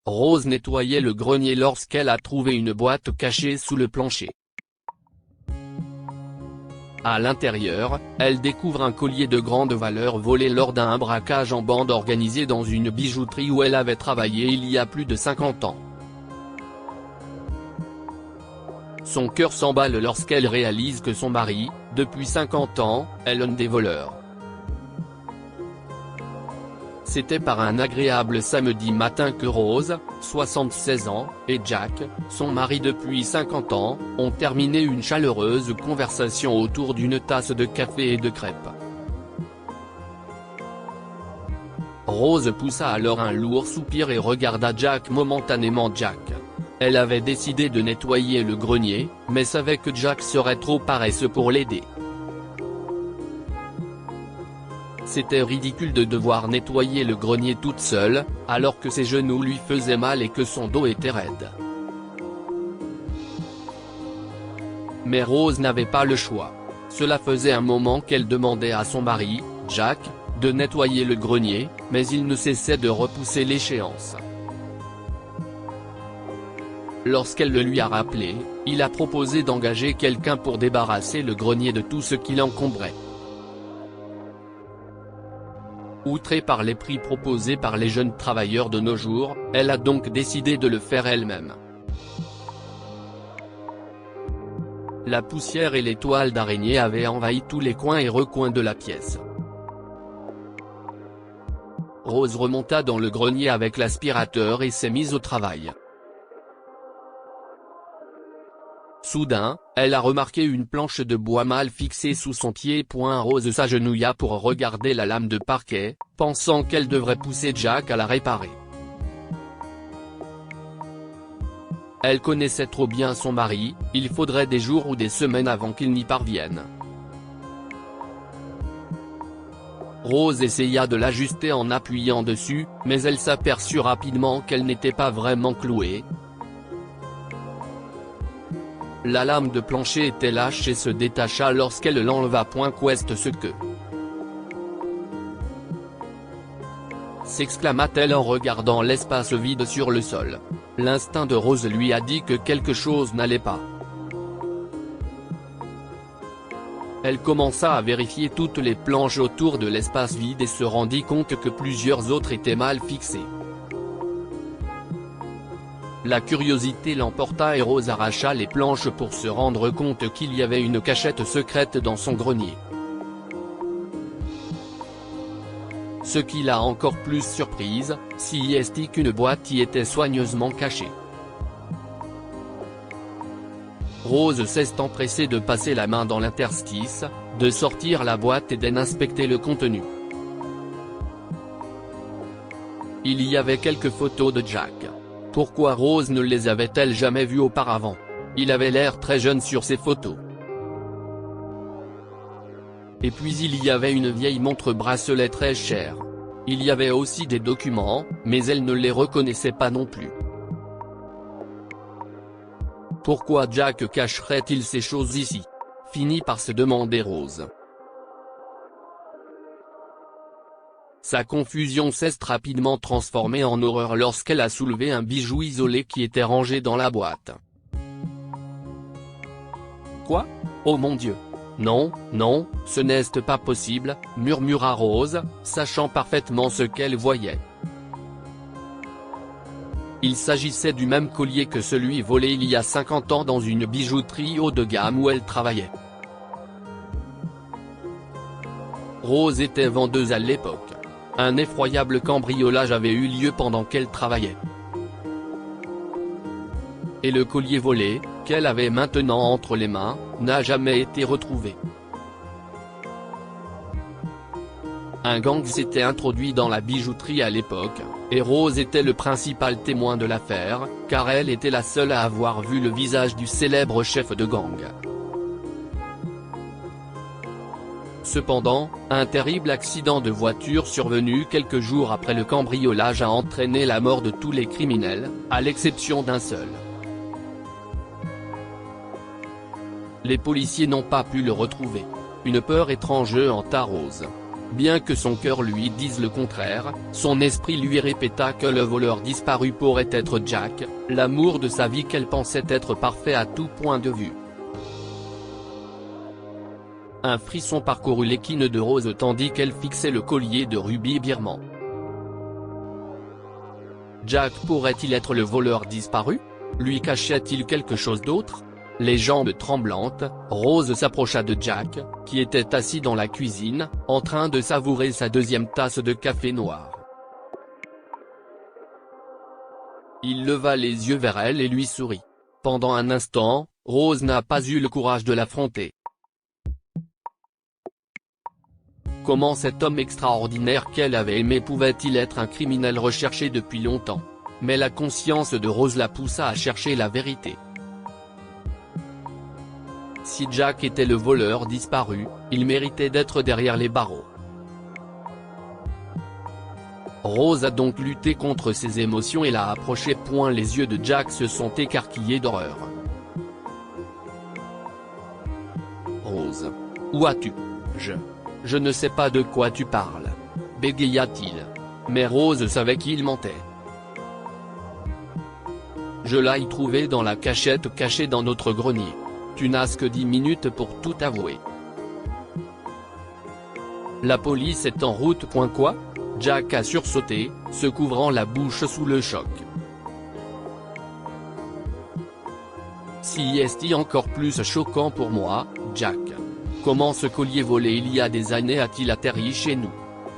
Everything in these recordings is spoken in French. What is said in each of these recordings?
Rose nettoyait le grenier lorsqu'elle a trouvé une boîte cachée sous le plancher. À l'intérieur, elle découvre un collier de grande valeur volé lors d'un braquage en bande organisé dans une bijouterie où elle avait travaillé il y a plus de 50 ans. Son cœur s'emballe lorsqu'elle réalise que son mari, depuis 50 ans, est l'un des voleurs. C'était par un agréable samedi matin que Rose, 76 ans, et Jack, son mari depuis 50 ans, ont terminé une chaleureuse conversation autour d'une tasse de café et de crêpes. Rose poussa alors un lourd soupir et regarda Jack momentanément. Elle avait décidé de nettoyer le grenier, mais savait que Jack serait trop paresseux pour l'aider. C'était ridicule de devoir nettoyer le grenier toute seule, alors que ses genoux lui faisaient mal et que son dos était raide. Mais Rose n'avait pas le choix. Cela faisait un moment qu'elle demandait à son mari, Jack, de nettoyer le grenier, mais il ne cessait de repousser l'échéance. Lorsqu'elle le lui a rappelé, il a proposé d'engager quelqu'un pour débarrasser le grenier de tout ce qui l'encombrait. Outrée par les prix proposés par les jeunes travailleurs de nos jours, elle a donc décidé de le faire elle-même. La poussière et les toiles d'araignée avaient envahi tous les coins et recoins de la pièce. Rose remonta dans le grenier avec l'aspirateur et s'est mise au travail. Soudain, elle a remarqué une planche de bois mal fixée sous son pied. Rose s'agenouilla pour regarder la lame de parquet, pensant qu'elle devrait pousser Jack à la réparer. Elle connaissait trop bien son mari, il faudrait des jours ou des semaines avant qu'il n'y parvienne. Rose essaya de l'ajuster en appuyant dessus, mais elle s'aperçut rapidement qu'elle n'était pas vraiment clouée. La lame de plancher était lâche et se détacha lorsqu'elle l'enleva. Qu'est-ce que s'exclama-t-elle en regardant l'espace vide sur le sol. L'instinct de Rose lui a dit que quelque chose n'allait pas. Elle commença à vérifier toutes les planches autour de l'espace vide et se rendit compte que plusieurs autres étaient mal fixées. La curiosité l'emporta et Rose arracha les planches pour se rendre compte qu'il y avait une cachette secrète dans son grenier. Ce qui l'a encore plus surprise, si est qu'une boîte y était soigneusement cachée. Rose s'est empressée de passer la main dans l'interstice, de sortir la boîte et d'en inspecter le contenu. Il y avait quelques photos de Jack. Pourquoi Rose ne les avait-elle jamais vues auparavant? Il avait l'air très jeune sur ces photos. Et puis il y avait une vieille montre-bracelet très chère. Il y avait aussi des documents, mais elle ne les reconnaissait pas non plus. Pourquoi Jack cacherait-il ces choses ici? Finit par se demander Rose. Sa confusion s'est rapidement transformée en horreur lorsqu'elle a soulevé un bijou isolé qui était rangé dans la boîte. Quoi? Oh mon Dieu! Non, non, ce n'est pas possible, murmura Rose, sachant parfaitement ce qu'elle voyait. Il s'agissait du même collier que celui volé il y a 50 ans dans une bijouterie haut de gamme où elle travaillait. Rose était vendeuse à l'époque. Un effroyable cambriolage avait eu lieu pendant qu'elle travaillait. Et le collier volé, qu'elle avait maintenant entre les mains, n'a jamais été retrouvé. Un gang s'était introduit dans la bijouterie à l'époque, et Rose était le principal témoin de l'affaire, car elle était la seule à avoir vu le visage du célèbre chef de gang. Cependant, un terrible accident de voiture survenu quelques jours après le cambriolage a entraîné la mort de tous les criminels, à l'exception d'un seul. Les policiers n'ont pas pu le retrouver. Une peur étrange hanta Rose. Bien que son cœur lui dise le contraire, son esprit lui répéta que le voleur disparu pourrait être Jack, l'amour de sa vie qu'elle pensait être parfait à tout point de vue. Un frisson parcourut l'équine de Rose tandis qu'elle fixait le collier de rubis birman. Jack pourrait-il être le voleur disparu? Lui cachait-il quelque chose d'autre? Les jambes tremblantes, Rose s'approcha de Jack, qui était assis dans la cuisine, en train de savourer sa deuxième tasse de café noir. Il leva les yeux vers elle et lui sourit. Pendant un instant, Rose n'a pas eu le courage de l'affronter. Comment cet homme extraordinaire qu'elle avait aimé pouvait-il être un criminel recherché depuis longtemps? Mais la conscience de Rose la poussa à chercher la vérité. Si Jack était le voleur disparu, il méritait d'être derrière les barreaux. Rose a donc lutté contre ses émotions et l'a approché. Les yeux de Jack se sont écarquillés d'horreur. Rose. Où as-tu? Je ne sais pas de quoi tu parles. Bégaya-t-il. Mais Rose savait qu'il mentait. Je l'ai trouvé dans la cachette cachée dans notre grenier. Tu n'as que 10 minutes pour tout avouer. La police est en route. Quoi? Jack a sursauté, se couvrant la bouche sous le choc. Si est-il encore plus choquant pour moi, Jack? Comment ce collier volé il y a des années a-t-il atterri chez nous?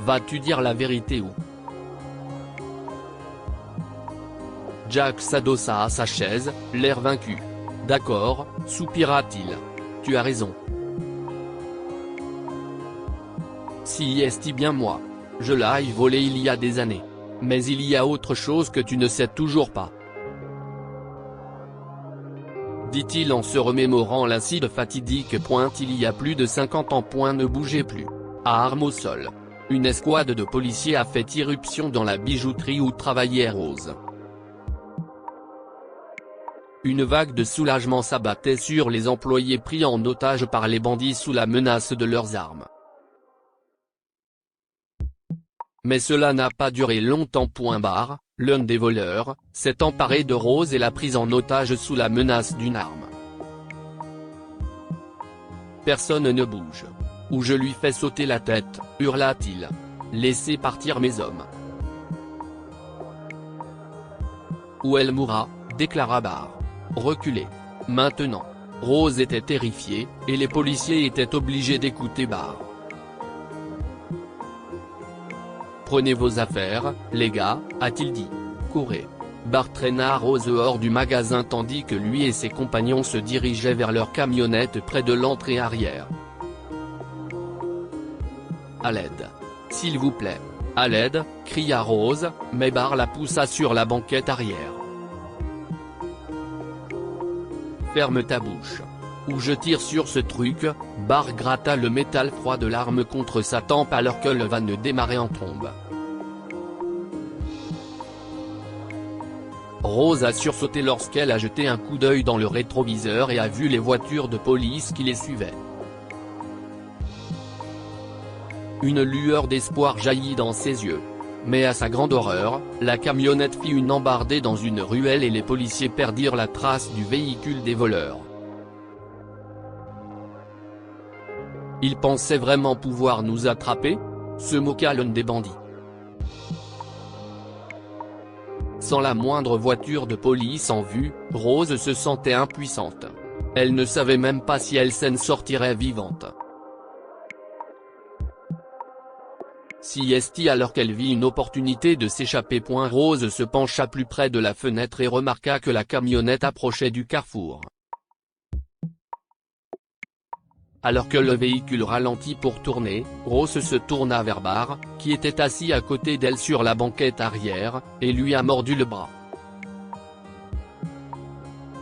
Vas-tu dire la vérité ou? Jack s'adossa à sa chaise, l'air vaincu. D'accord, soupira-t-il. Tu as raison. Si est-il bien moi? Je l'ai volé il y a des années. Mais il y a autre chose que tu ne sais toujours pas. Dit-il en se remémorant l'incident fatidique. Il y a plus de 50 ans. Ne bougez plus. À armes au sol. Une escouade de policiers a fait irruption dans la bijouterie où travaillait Rose. Une vague de soulagement s'abattait sur les employés pris en otage par les bandits sous la menace de leurs armes. Mais cela n'a pas duré longtemps. L'un des voleurs s'est emparé de Rose et l'a prise en otage sous la menace d'une arme. Personne ne bouge. Ou je lui fais sauter la tête, hurla-t-il. Laissez partir mes hommes. Ou elle mourra, déclara Barr. Reculez. Maintenant. Rose était terrifiée, et les policiers étaient obligés d'écouter Barr. Prenez vos affaires, les gars, a-t-il dit. Courez. Barr traîna Rose hors du magasin tandis que lui et ses compagnons se dirigeaient vers leur camionnette près de l'entrée arrière. À l'aide. S'il vous plaît. À l'aide, cria Rose, mais Barr la poussa sur la banquette arrière. Ferme ta bouche. Ou je tire sur ce truc. Barr gratta le métal froid de l'arme contre sa tempe alors que le van démarrait en trombe. Rose a sursauté lorsqu'elle a jeté un coup d'œil dans le rétroviseur et a vu les voitures de police qui les suivaient. Une lueur d'espoir jaillit dans ses yeux. Mais à sa grande horreur, la camionnette fit une embardée dans une ruelle et les policiers perdirent la trace du véhicule des voleurs. Ils pensaient vraiment pouvoir nous attraper? Se moqua l'un des bandits. Sans la moindre voiture de police en vue, Rose se sentait impuissante. Elle ne savait même pas si elle s'en sortirait vivante. Si est-il alors qu'elle vit une opportunité de s'échapper. Rose se pencha plus près de la fenêtre et remarqua que la camionnette approchait du carrefour. Alors que le véhicule ralentit pour tourner, Rose se tourna vers Barr, qui était assis à côté d'elle sur la banquette arrière, et lui a mordu le bras.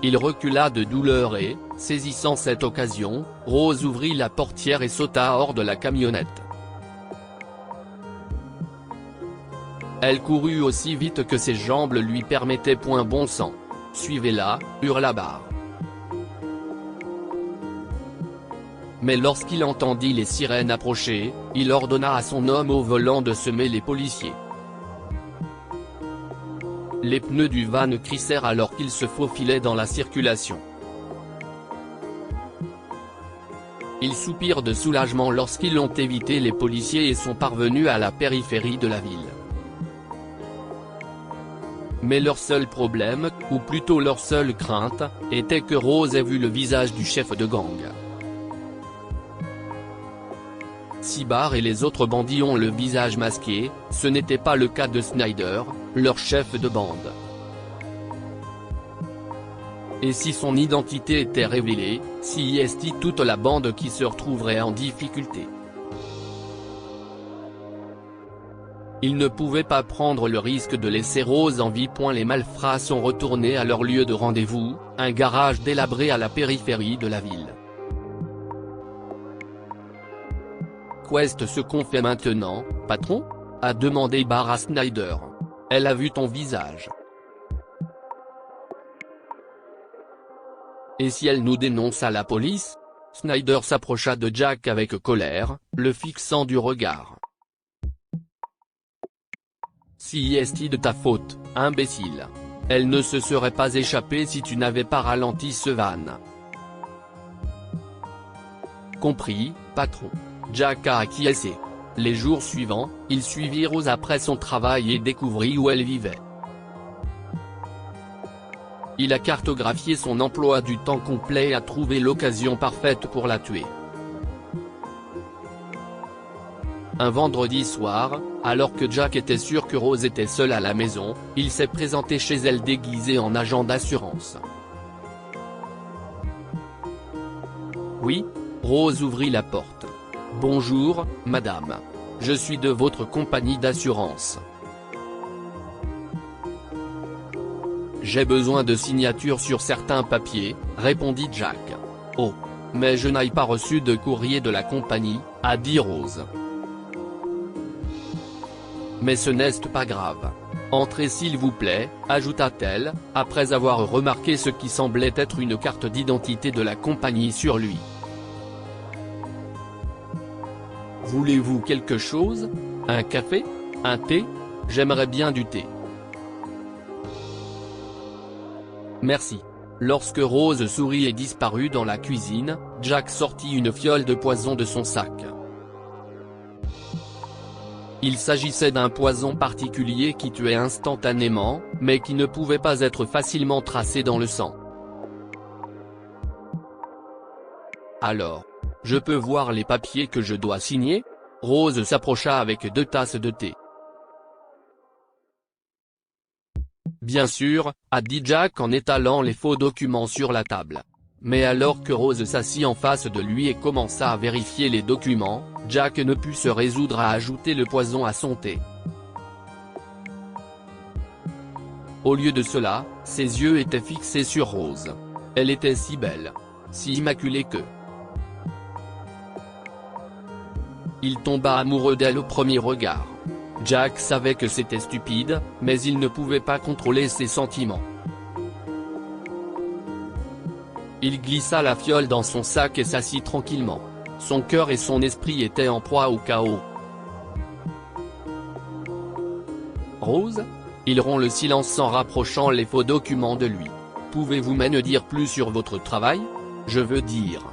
Il recula de douleur et, saisissant cette occasion, Rose ouvrit la portière et sauta hors de la camionnette. Elle courut aussi vite que ses jambes le lui permettaient. Bon sang. Suivez-la, hurla Barr. Mais lorsqu'il entendit les sirènes approcher, il ordonna à son homme au volant de semer les policiers. Les pneus du van crissèrent alors qu'il se faufilait dans la circulation. Ils soupirent de soulagement lorsqu'ils ont évité les policiers et sont parvenus à la périphérie de la ville. Mais leur seul problème, ou plutôt leur seule crainte, était que Rose ait vu le visage du chef de gang. Si Barr et les autres bandits ont le visage masqué, ce n'était pas le cas de Snyder, leur chef de bande. Et si son identité était révélée, si est toute la bande qui se retrouverait en difficulté. Ils ne pouvaient pas prendre le risque de laisser Rose en vie. Les malfrats sont retournés à leur lieu de rendez-vous, un garage délabré à la périphérie de la ville. Qu'est-ce qu'on fait maintenant, patron ? A demandé Barr à Snyder. Elle a vu ton visage. Et si elle nous dénonce à la police ? Snyder s'approcha de Jack avec colère, le fixant du regard. Si est de ta faute, imbécile. Elle ne se serait pas échappée si tu n'avais pas ralenti ce van. Compris, patron. Jack a acquiescé. Les jours suivants, il suivit Rose après son travail et découvrit où elle vivait. Il a cartographié son emploi du temps complet et a trouvé l'occasion parfaite pour la tuer. Un vendredi soir, alors que Jack était sûr que Rose était seule à la maison, il s'est présenté chez elle déguisé en agent d'assurance. Oui, Rose ouvrit la porte. « Bonjour, madame. Je suis de votre compagnie d'assurance. J'ai besoin de signatures sur certains papiers, répondit Jack. Oh. Mais je n'ai pas reçu de courrier de la compagnie, a dit Rose. Mais ce n'est pas grave. Entrez s'il vous plaît, ajouta-t-elle, après avoir remarqué ce qui semblait être une carte d'identité de la compagnie sur lui. Voulez-vous quelque chose ? Un café ? Un thé ? J'aimerais bien du thé. Merci. Lorsque Rose sourit et disparut dans la cuisine, Jack sortit une fiole de poison de son sac. Il s'agissait d'un poison particulier qui tuait instantanément, mais qui ne pouvait pas être facilement tracé dans le sang. Alors, je peux voir les papiers que je dois signer ? Rose s'approcha avec 2 tasses de thé. Bien sûr, a dit Jack en étalant les faux documents sur la table. Mais alors que Rose s'assit en face de lui et commença à vérifier les documents, Jack ne put se résoudre à ajouter le poison à son thé. Au lieu de cela, ses yeux étaient fixés sur Rose. Elle était si belle, si immaculée que... Il tomba amoureux d'elle au premier regard. Jack savait que c'était stupide, mais il ne pouvait pas contrôler ses sentiments. Il glissa la fiole dans son sac et s'assit tranquillement. Son cœur et son esprit étaient en proie au chaos. Rose ? Il rompt le silence en rapprochant les faux documents de lui. Pouvez-vous m'en dire plus sur votre travail ? Je veux dire...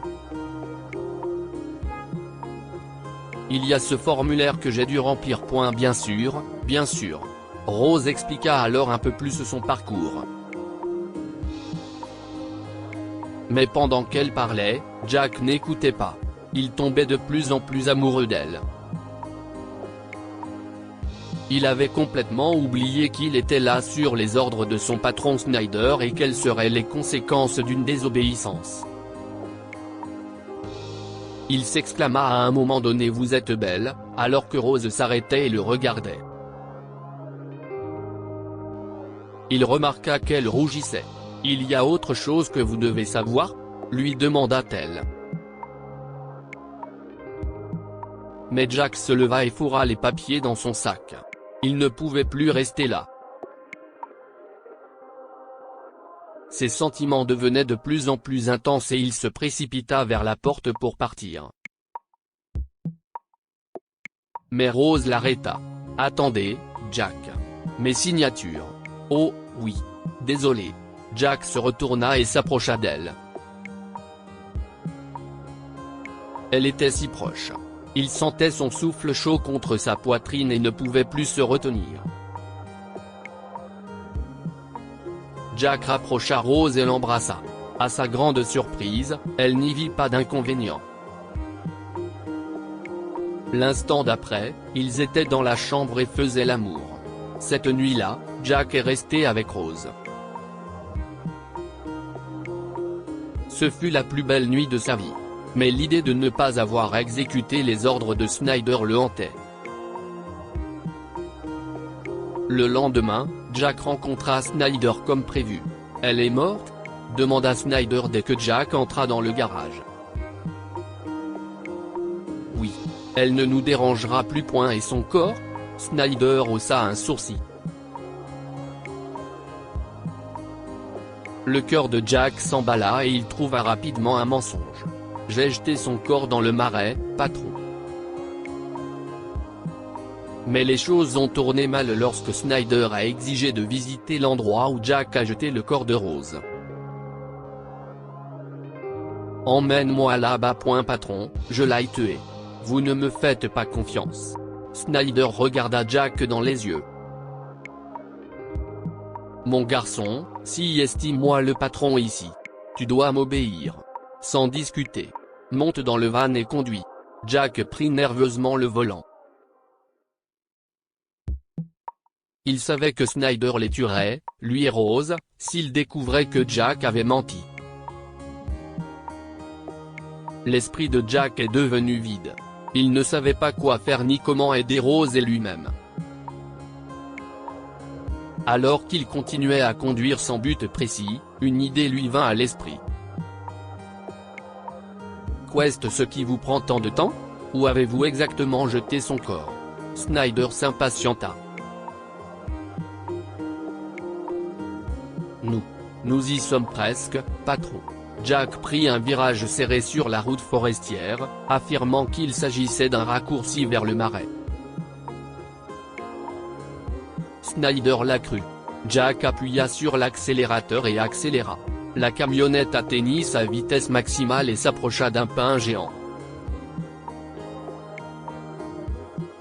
Il y a ce formulaire que j'ai dû remplir. Bien sûr, bien sûr. Rose expliqua alors un peu plus son parcours. Mais pendant qu'elle parlait, Jack n'écoutait pas. Il tombait de plus en plus amoureux d'elle. Il avait complètement oublié qu'il était là sur les ordres de son patron Snyder et quelles seraient les conséquences d'une désobéissance. Il s'exclama à un moment donné « Vous êtes belle », alors que Rose s'arrêtait et le regardait. Il remarqua qu'elle rougissait. « Il y a autre chose que vous devez savoir ?» lui demanda-t-elle. Mais Jack se leva et fourra les papiers dans son sac. Il ne pouvait plus rester là. Ses sentiments devenaient de plus en plus intenses et il se précipita vers la porte pour partir. Mais Rose l'arrêta. « Attendez, Jack. Mes signatures. » « Oh, oui. Désolé. » Jack se retourna et s'approcha d'elle. Elle était si proche. Il sentait son souffle chaud contre sa poitrine et ne pouvait plus se retenir. Jack rapprocha Rose et l'embrassa. À sa grande surprise, elle n'y vit pas d'inconvénient. L'instant d'après, ils étaient dans la chambre et faisaient l'amour. Cette nuit-là, Jack est resté avec Rose. Ce fut la plus belle nuit de sa vie. Mais l'idée de ne pas avoir exécuté les ordres de Snyder le hantait. Le lendemain, Jack rencontra Snyder comme prévu. « Elle est morte ?» demanda Snyder dès que Jack entra dans le garage. « Oui. Elle ne nous dérangera plus. » Et son corps ? Snyder haussa un sourcil. Le cœur de Jack s'emballa et il trouva rapidement un mensonge. « J'ai jeté son corps dans le marais, patron. » Mais les choses ont tourné mal lorsque Snyder a exigé de visiter l'endroit où Jack a jeté le corps de Rose. « Emmène-moi là-bas. Patron, je l'ai tué. Vous ne me faites pas confiance. » Snyder regarda Jack dans les yeux. « Mon garçon, si estime-moi le patron ici. Tu dois m'obéir. Sans discuter. Monte dans le van et conduis. » Jack prit nerveusement le volant. Il savait que Snyder les tuerait, lui et Rose, s'il découvrait que Jack avait menti. L'esprit de Jack est devenu vide. Il ne savait pas quoi faire ni comment aider Rose et lui-même. Alors qu'il continuait à conduire sans but précis, une idée lui vint à l'esprit. « Qu'est ce qui vous prend tant de temps ? Où avez-vous exactement jeté son corps ?» Snyder s'impatienta. « Nous y sommes presque, patron. » Jack prit un virage serré sur la route forestière, affirmant qu'il s'agissait d'un raccourci vers le marais. Snyder l'a cru. Jack appuya sur l'accélérateur et accéléra. La camionnette atteignit sa vitesse maximale et s'approcha d'un pin géant.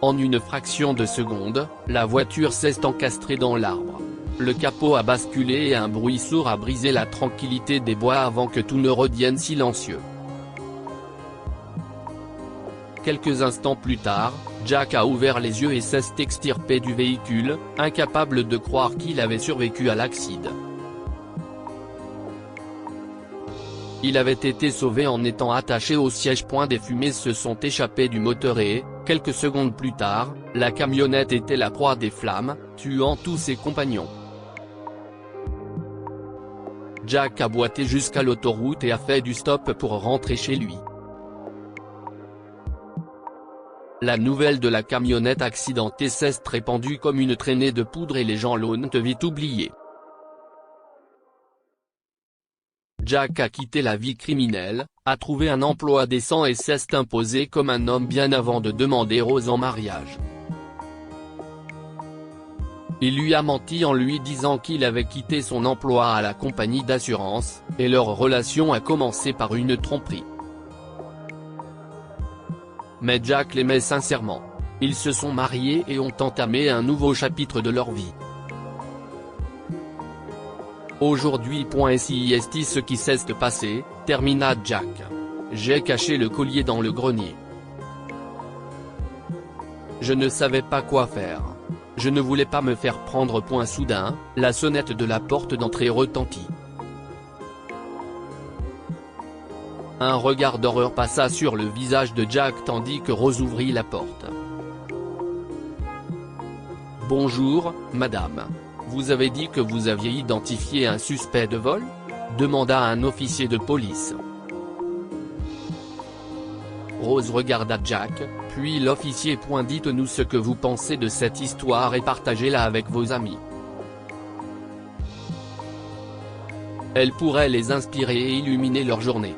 En une fraction de seconde, la voiture s'est encastrée dans l'arbre. Le capot a basculé et un bruit sourd a brisé la tranquillité des bois avant que tout ne redevienne silencieux. Quelques instants plus tard, Jack a ouvert les yeux et s'est extirpé du véhicule, incapable de croire qu'il avait survécu à l'accident. Il avait été sauvé en étant attaché au siège. Des fumées se sont échappées du moteur et, quelques secondes plus tard, la camionnette était la proie des flammes, tuant tous ses compagnons. Jack a boité jusqu'à l'autoroute et a fait du stop pour rentrer chez lui. La nouvelle de la camionnette accidentée s'est répandue comme une traînée de poudre et les gens l'ont vite oublié. Jack a quitté la vie criminelle, a trouvé un emploi décent et s'est imposé comme un homme bien avant de demander Rose en mariage. Il lui a menti en lui disant qu'il avait quitté son emploi à la compagnie d'assurance, et leur relation a commencé par une tromperie. Mais Jack l'aimait sincèrement. Ils se sont mariés et ont entamé un nouveau chapitre de leur vie. Aujourd'hui. Si ce qui s'est passé, termina Jack. J'ai caché le collier dans le grenier. Je ne savais pas quoi faire. Je ne voulais pas me faire prendre. Soudain, la sonnette de la porte d'entrée retentit. Un regard d'horreur passa sur le visage de Jack tandis que Rose ouvrit la porte. « Bonjour, madame. Vous avez dit que vous aviez identifié un suspect de vol ?» demanda un officier de police. Rose regarda Jack, puis l'officier. « Dites-nous ce que vous pensez de cette histoire et partagez-la avec vos amis. » Elle pourrait les inspirer et illuminer leur journée.